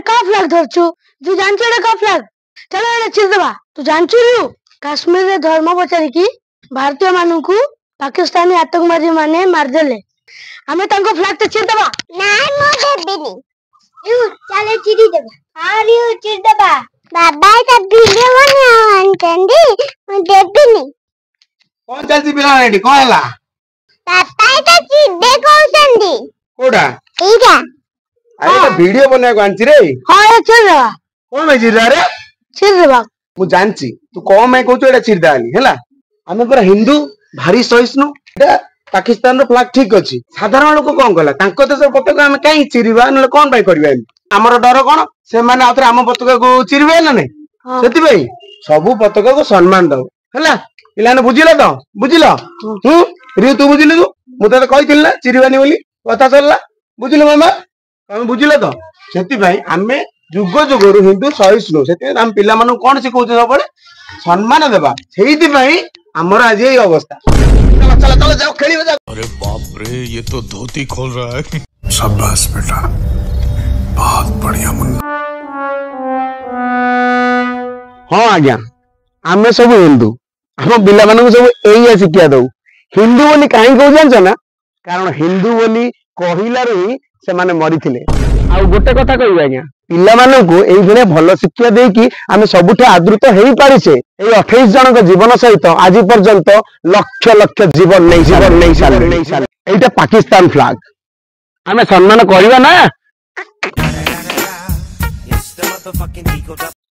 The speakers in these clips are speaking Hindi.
का फ्लैग धरछु तू जानछु एटा का फ्लैग चलो एटा चिर देबा तू जानछु काश्मीर रे धर्म पचारि की भारतीय मानकु पाकिस्तानी आतंकवादी माने मार देले हमें तांको फ्लैग तो चिर देबा नाय मो देबेनी यू चले चिरी देबा हां यू चिर देबा बाबा तो वीडियो बनावन चंदी मो देबेनी कौन चलती पिला रेडी कौन हला पापा तो चिदे कहउचंदी कोडा एटा अरे तो वीडियो बना को आंची रे हां ये चिर देबा कौन में चिर रे चिर देबा मु जानची तू कौन में कहू एटा चिर दानी हैला हमें पर हिंदू भारी सहिष्णु एटा पाकिस्तान रो फ्लैग ठीक अछि साधारण लोक कोन गला तांको देश पताका हम काई चिरिबा न कोन भाई करबा हमर डर कोन से माने आथरे हम पताका को चिरबे ना नै सेति भाई सब पताका को सम्मान दो हैला पिलाने बुझिला तो बुझिला रियो तू बुझिलु मु त कहिथिल ना चिरिबानी बोली कथा चलला बुझिलु मामा हम बुझिला तो सेति भाई हमें जुग जुगरु हिंदू सहिष्णु सेति हम पिला मानु कोन सिखौछ सबले सम्मान देबा सेति भाई हमर आज এই অবস্থা चलो चलो चलो जाओ खेली जाओ अरे बाप रे ये तो धोती खोल रहा है शाबाश बेटा बहुत बढ़िया मुन्ना हां आज्ञा हमें सब हिंदू हम पिला मानु सब एई शिक्षा दऊ हिंदू बोली काहे कहू जानछ ना कारण हिंदू बोली कहिला रे से माने मरिथिले आ गोटे कथा कहू आज्ञा पिला मानु को एई भले भलो शिक्षा देई कि हमें सबुठे आदृत हेई पारिसे एई 28 जन को जीवन सहित आज पर्यंत लक्ष लक्ष जीवन नहीं साल एटा पाकिस्तान फ्लैग हमें सम्मान करबा ना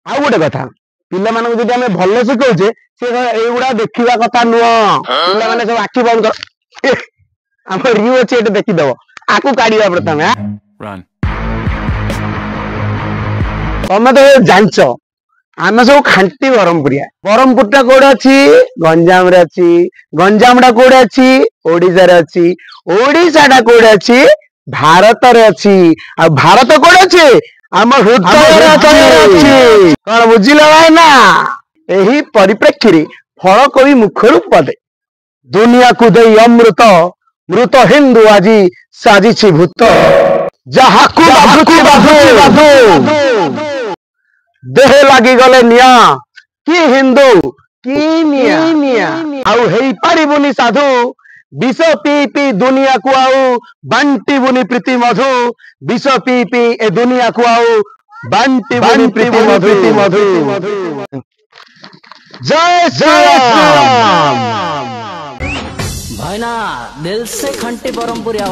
आ गोटे कथा पिला मानु जदि हमें भलो शिखौचे से एगुडा देखिबा कथा नुह पिला माने सब आखि बंद कर हम रियो अछि एटा देखि दबो आकु काढिबा प्रथम रन तमे तो जानच आम सब खांटी ब्रह्मपुर टा कोड अच्छी गंजाम रे अच्छी गंजाम टा कोड अच्छी ओडिसा रे अच्छी ओडिसा टा कोड अच्छी भारत रे अच्छी आ भारत कोड अच्छी आम हृदय रे अच्छी कोन बुझिला भाई ना एही परिप्रेक्षी रे फल कवि मुखरु पदे दुनिया को देई अमृत मृत हिंदू आजी साजिछि भूत जहाकू बाधु देह लागी गले निया कि हिंदू कि निया आउ हेई पारिबुनी साधु विष पी पी दुनिया को आउ बांटी बुनी प्रीति मधु विष पी पी ए दुनिया को आउ बांटी बुनी प्रीति मधु जय श्री राम भाई ना दिल से खंटी परमपुरिया